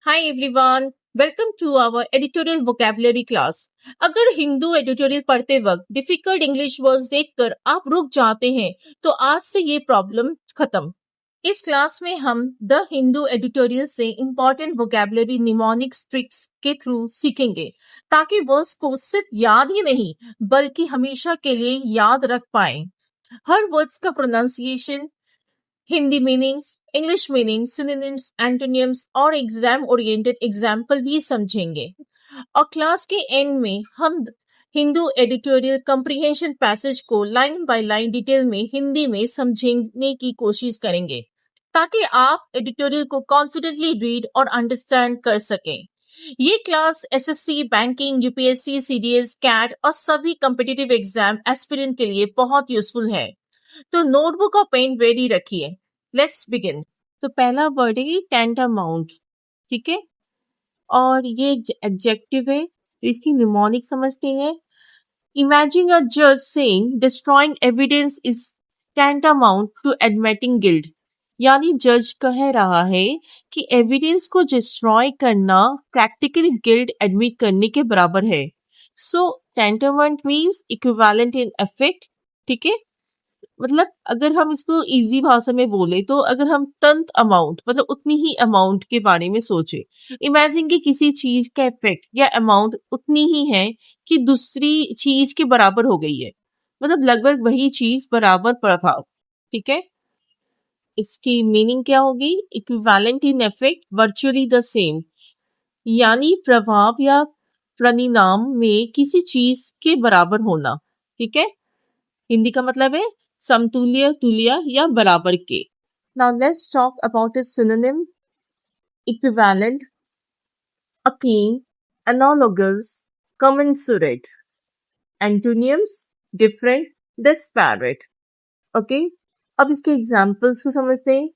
Hi everyone, welcome to our editorial vocabulary class. अगर Hindu editorial पढ़ते वक्त डिफिकल्ट इंग्लिश वर्ड्स देखकर आप रुक जाते हैं, तो आज से ये प्रॉब्लम खत्म। इस क्लास में हम द हिंदू एडिटोरियल से इम्पोर्टेंट वोकेबलरी निमोनिक्स ट्रिक्स के थ्रू सीखेंगे, ताकि वर्ड्स को सिर्फ याद ही नहीं बल्कि हमेशा के लिए याद रख पाएं। हर वर्ड्स का pronunciation, Hindi meanings, English meanings, synonyms, एंटोनियम्स और एग्जाम ओरिएंटेड एग्जाम्पल भी समझेंगे। और क्लास के एंड में हम हिंदू एडिटोरियल कंप्रीहेंशन पैसेज को लाइन बाय लाइन डिटेल में हिंदी में समझने की कोशिश करेंगे, ताकि आप एडिटोरियल को कॉन्फिडेंटली रीड और अंडरस्टैंड कर सकें। ये class SSC, banking, UPSC, CDS, CAT और सभी कॉम्पिटिटिव एग्जाम एस्पिरेंट के लिए बहुत यूजफुल है। तो नोटबुक और पेन रेडी रखिए। Let's begin. तो पहला वर्ड है टेंटामाउंट, ठीक है, और ये एडजेक्टिव है, तो इसकी निमोनिक समझते हैं। इमेजिन अ जज saying destroying evidence is tantamount to admitting guilt, यानी जज कह रहा है कि एविडेंस को डिस्ट्रॉय करना प्रैक्टिकल गिल्ट एडमिट करने के बराबर है। सो टेंटामाउंट मीन्स इक्विवेलेंट इन इफेक्ट, ठीक है। मतलब अगर हम इसको इजी भाषा में बोले तो अगर हम तंत अमाउंट मतलब उतनी ही अमाउंट के बारे में सोचे, इमेजिन कि किसी चीज का इफेक्ट या अमाउंट उतनी ही है कि दूसरी चीज के बराबर हो गई है, मतलब लगभग वही चीज बराबर प्रभाव, ठीक है। इसकी मीनिंग क्या होगी? Equivalent in effect, virtually the same, यानी प्रभाव या परिणाम में किसी चीज के बराबर होना, ठीक है। हिंदी का मतलब है समतुल्य, तुल्य या बराबर के। Now let's talk about it's synonym. Equivalent, akin, analogous, commensurate. एंटोनियम्स, different, disparate. Okay, अब इसके एग्जांपल्स को समझते हैं।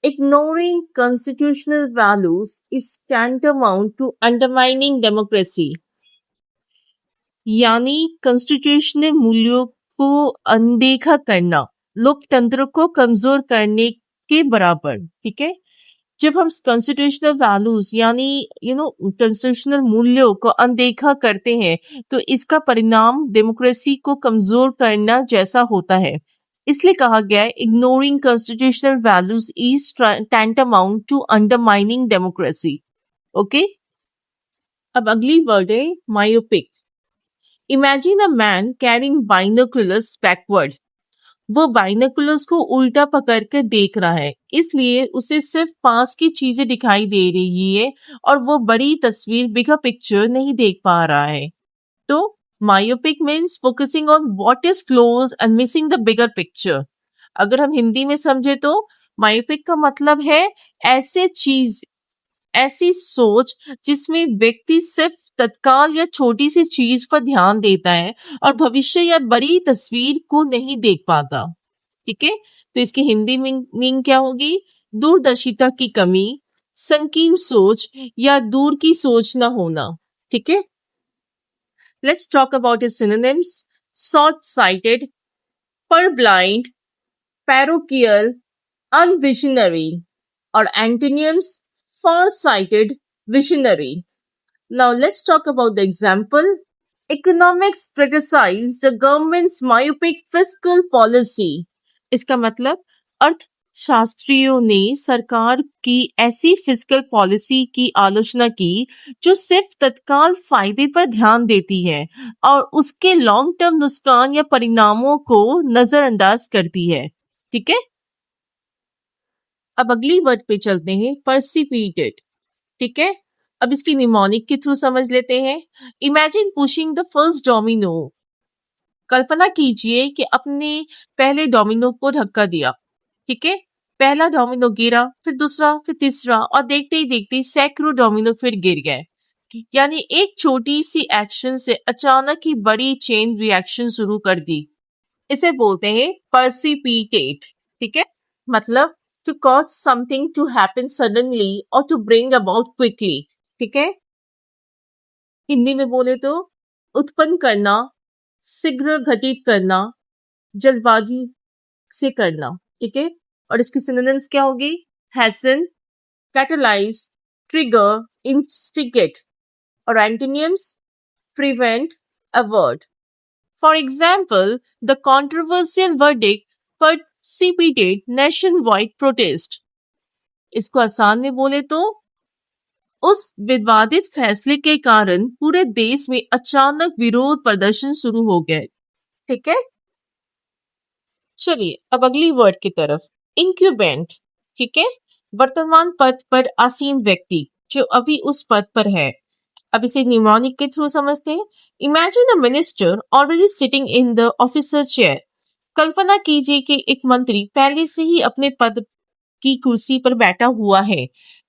Ignoring constitutional values is tantamount to undermining democracy, यानी कॉन्स्टिट्यूशनल मूल्यों को अनदेखा करना लोकतंत्र को कमजोर करने के बराबर, ठीक है। जब हम कॉन्स्टिट्यूशनल वैल्यूज यानी कॉन्स्टिट्यूशनल मूल्यों को अनदेखा करते हैं, तो इसका परिणाम डेमोक्रेसी को कमजोर करना जैसा होता है। इसलिए कहा गया है ignoring constitutional values is tantamount to undermining democracy. Okay, अब अगली वर्ड है myopic. Imagine a man carrying binoculars backward, वो बाइनोकुलर्स को उल्टा पकड़कर देख रहा है, इसलिए उसे सिर्फ पास की चीजें दिखाई दे रही है और वो बड़ी तस्वीर, बिगर पिक्चर नहीं देख पा रहा है। तो myopic means focusing on what is close and missing the bigger picture. अगर हम हिंदी में समझे तो मायोपिक का मतलब है ऐसी सोच जिसमें व्यक्ति सिर्फ तत्काल या छोटी सी चीज पर ध्यान देता है और भविष्य या बड़ी तस्वीर को नहीं देख पाता, ठीक है। तो इसकी हिंदी मीनिंग क्या होगी? दूरदर्शिता की कमी, संकीर्ण सोच या दूर की सोच न होना, ठीक है। Let's talk about its synonyms. Short sighted, purblind, parochial, unvisionary, और antonyms far-sighted, visionary. Now let's talk about the example. Economics criticize the government's myopic fiscal policy. इसका मतलब अर्थशास्त्रियों ने सरकार की ऐसी फिस्कल पॉलिसी की आलोचना की जो सिर्फ तत्काल फायदे पर ध्यान देती है और उसके लॉन्ग टर्म नुकसान या परिणामों को नजरअंदाज करती है, ठीक है। अब अगली वर्ड पे चलते हैं, परसिपिटेट, ठीक है। अब इसकी निमोनिक के थ्रू समझ लेते हैं। Imagine pushing the first domino, कल्पना कीजिए कि अपने पहले डोमिनो को धक्का दिया, ठीक है। पहला डोमिनो गिरा, फिर दूसरा, फिर तीसरा, और देखते ही देखते सैकड़ों डोमिनो फिर गिर गए, यानी एक छोटी सी एक्शन से अचानक ही बड़ी चेन रिएक्शन शुरू कर दी। इसे बोलते हैं परसिपिटेट, ठीक है। मतलब to cause something to happen suddenly or to bring about quickly, ठीक है। हिंदी में बोले तो उत्पन्न करना, शीघ्र घटित करना, जल्दबाजी से करना, ठीक है। और इसकी सिनोनिम्स क्या होगी? hasten, catalyze, trigger, instigate, or antonyms, prevent, avert. For example, the controversial verdict precipitated nationwide protest. इसको आसान में बोले तो उस विवादित फैसले के कारण पूरे देश में अचानक विरोध प्रदर्शन शुरू हो गए। ठीक है, चलिए अब अगली वर्ड की तरफ, इंक्यूबेंट। ठीक है, वर्तमान पद पर आसीन व्यक्ति जो अभी उस पद पर है। अब इसे न्यूमोनिक के थ्रू समझते हैं। Imagine a minister already sitting in the officer chair. कल्पना कीजिए कि एक मंत्री पहले से ही अपने पद की कुर्सी पर बैठा हुआ है।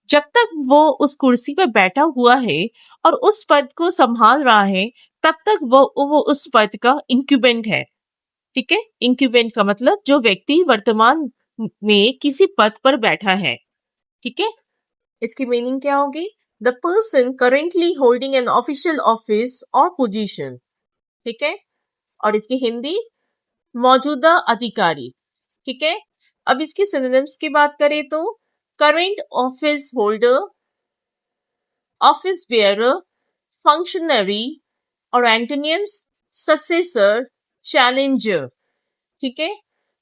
जब तक वो उस कुर्सी पर बैठा हुआ है और उस पद को संभाल रहा है, तब तक वो उस पद का इंक्यूबेंट है। ठीक है, इंक्यूबेंट का मतलब जो व्यक्ति वर्तमान में किसी पद पर बैठा है। ठीक है, इसकी मीनिंग क्या होगी? The person currently holding an official office और पोजीशन। ठीक है, और इसकी हिंदी मौजूदा अधिकारी। ठीक है, अब इसकी सिनोनिम्स की बात करें तो current office holder, office bearer, functionary, और एंटोनियम्स सक्सेसर, चैलेंजर। ठीक है,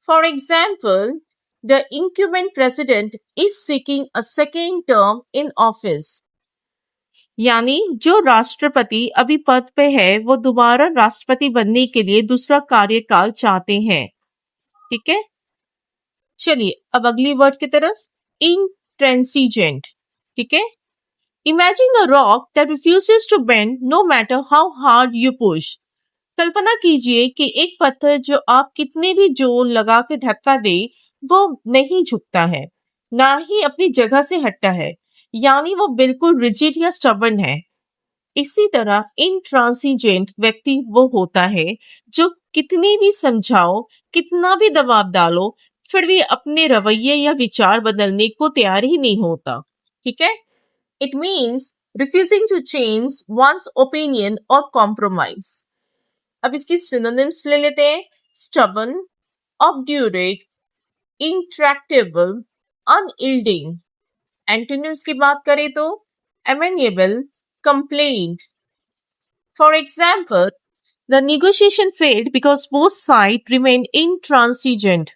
for example the incumbent president is seeking a second term in office। यानी जो राष्ट्रपति अभी पद पे है वो दोबारा राष्ट्रपति बनने के लिए दूसरा कार्यकाल चाहते हैं। ठीक है, चलिए अब अगली वर्ड की तरफ, intransigent। ठीक है, imagine a rock that refuses to bend no matter how hard you push. कल्पना कीजिए कि एक पत्थर जो आप कितने भी जोर लगा के धक्का दे वो नहीं झुकता है, ना ही अपनी जगह से हटता है, यानी वो बिल्कुल रिजिड या स्टबर्न है। इसी तरह इंट्रांसिजेंट व्यक्ति वो होता है जो कितनी भी समझाओ, कितना भी दबाव डालो, फिर भी अपने रवैये या विचार बदलने को तैयार ही नहीं होता। ठीक है, it means refusing to change one's opinion और कॉम्प्रोमाइज। अब इसकी सिनोनिम्स ले लेते हैं, stubborn, obdurate, intractable, unyielding. Antonyms की बात करें तो amenable, compliant. For example, the negotiation failed because both side remain intransigent.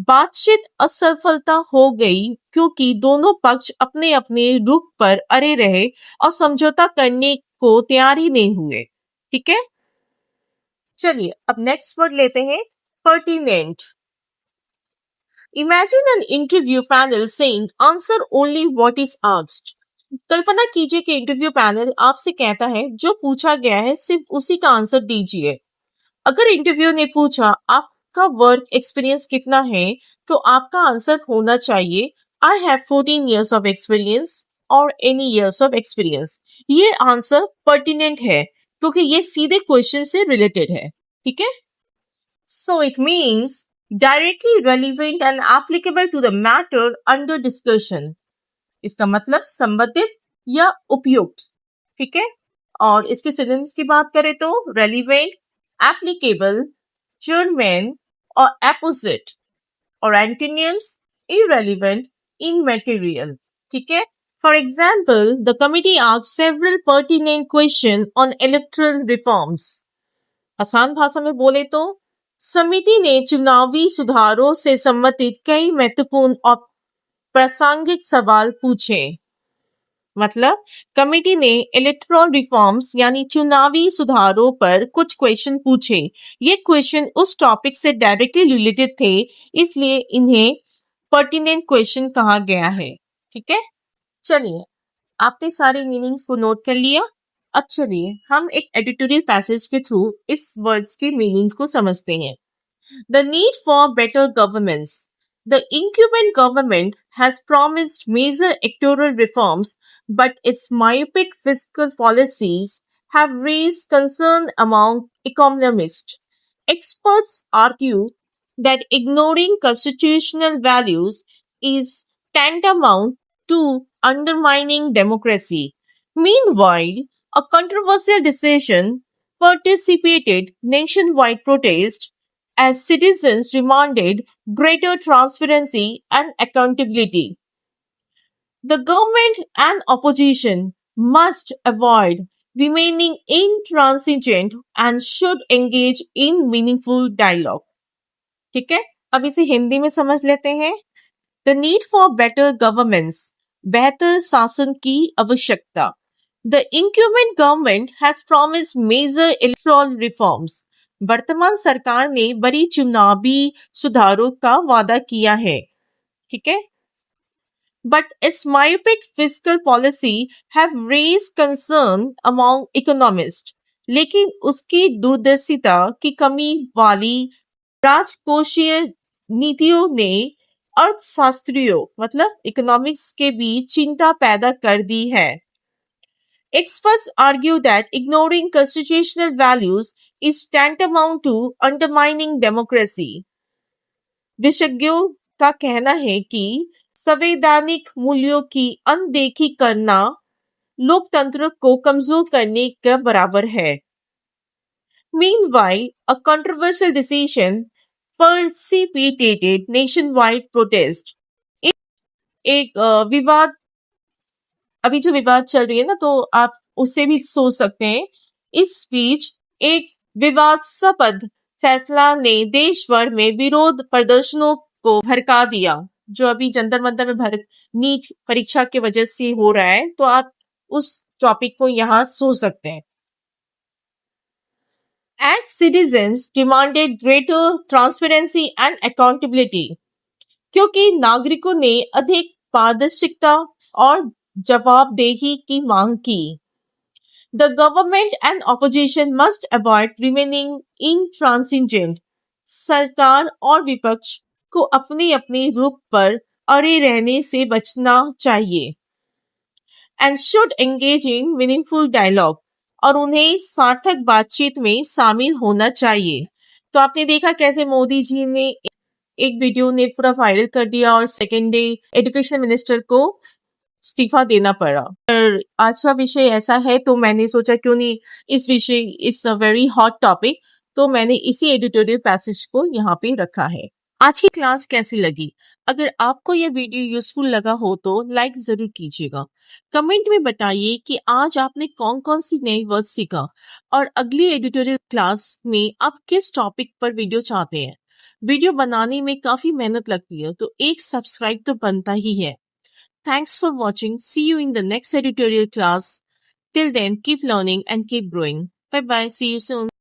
बातचीत असफलता हो गई क्योंकि दोनों पक्ष अपने अपने रुख पर अड़े रहे और समझौता करने को तैयार ही नहीं हुए। ठीक है, चलिए अब नेक्स्ट वर्ड लेते हैं, pertinent. Imagine an interview panel saying answer only what is asked. कल्पना कीजिए कि इंटरव्यू पैनल आपसे कहता है जो पूछा गया है सिर्फ उसी का आंसर दीजिए। अगर इंटरव्यू ने पूछा आपका वर्क एक्सपीरियंस कितना है, तो आपका आंसर होना चाहिए I have 14 years of experience और any years of experience। ये आंसर पर्टिनेंट है क्योंकि ये सीधे क्वेश्चन से रिलेटेड है। ठीक है, so it means directly relevant and applicable to the matter under discussion। इसका मतलब संबंधित या उपयुक्त। ठीक है, और इसके सिनोनिम्स की बात करें तो रेलिवेंट, एप्लीकेबल, जर्मन और एपोजिट, और एंटोनिम्स irrelevant, immaterial। ठीक है, for example the committee asked several pertinent questions on electoral reforms। आसान भाषा में बोले तो समिति ने चुनावी सुधारों से संबंधित कई महत्वपूर्ण और प्रासंगिक सवाल पूछे। मतलब कमेटी ने इलेक्टोरल रिफॉर्म्स यानी चुनावी सुधारों पर कुछ क्वेश्चन पूछे। ये क्वेश्चन उस टॉपिक से डायरेक्टली रिलेटेड थे, इसलिए इन्हें पर्टिनेंट क्वेश्चन कहा गया है। ठीक है, चलिए आपने सारे मीनिंग्स को नोट कर लिया। अब चलिए हम एक एडिटोरियल पैसेज के थ्रू इस वर्ड्स के मीनिंग्स को समझते हैं। The need for better governance. The incumbent government has promised major electoral reforms, but its myopic fiscal policies have raised concern among economists. Experts argue that ignoring constitutional values is tantamount to undermining democracy. Meanwhile, a controversial decision precipitated nationwide protest as citizens demanded greater transparency and accountability. The government and opposition must avoid remaining intransigent and should engage in meaningful dialogue. ठीक है, अब इसे हिंदी में समझ लेते हैं. The need for better governance, बेहतर शासन की आवश्यकता. The incumbent government has promised major electoral reforms. वर्तमान सरकार ने बड़ी चुनावी सुधारों का वादा किया है. ठीक है, but its myopic fiscal policy have raised concern among economists. लेकिन उसकी दूरदर्शिता की कमी वाली राजकोषीय नीतियों ने अर्थशास्त्रियों मतलब इकोनॉमिक्स के बीच चिंता पैदा कर दी है. Experts argue that ignoring constitutional values is tantamount to undermining democracy. विशेषज्ञों का कहना है कि संवैधानिक मूल्यों की अनदेखी करना लोकतंत्र को कमजोर करने के बराबर है. Meanwhile, a controversial decision precipitated nationwide protest. एक विवाद, अभी जो विवाद चल रही है ना, तो आप उससे भी सोच सकते हैं. इस बीच एक विवादास्पद फैसला ने देश भर में विरोध प्रदर्शनों को भड़का दिया, जो अभी जंतर मंतर में नीट परीक्षा की वजह से हो रहा है. तो आप उस टॉपिक को यहाँ सोच सकते हैं. As citizens demanded greater transparency and accountability, क्योंकि नागरिकों ने अधिक पारदर्शिता और जवाबदेही की मांग की. The government and opposition must avoid remaining intransigent. सरकार और विपक्ष को अपने अपने रूप पर अड़े रहने से बचना चाहिए. And should engage in meaningful dialogue. और उन्हें सार्थक बातचीत में शामिल होना चाहिए. तो आपने देखा कैसे मोदी जी ने एक वीडियो ने पूरा वायरल कर दिया और सेकेंड डे एजुकेशन मिनिस्टर को इस्तीफा देना पड़ा. और आज का विषय ऐसा है तो मैंने सोचा क्यों नहीं इस विषय it's a very hot topic, तो मैंने इसी एडिटोरियल पैसेज को यहाँ पे रखा है. आज की क्लास कैसी लगी? अगर आपको यह वीडियो यूजफुल लगा हो तो लाइक जरूर कीजिएगा. कमेंट में बताइए कि आज आपने कौन कौन सी नई वर्ड सीखा और अगली एडिटोरियल क्लास में आप किस टॉपिक पर वीडियो चाहते हैं. वीडियो बनाने में काफी मेहनत लगती है, तो एक सब्सक्राइब तो बनता ही है. Thanks for watching. See you in the next editorial class. Till then, keep learning and keep growing. Bye bye. See you soon.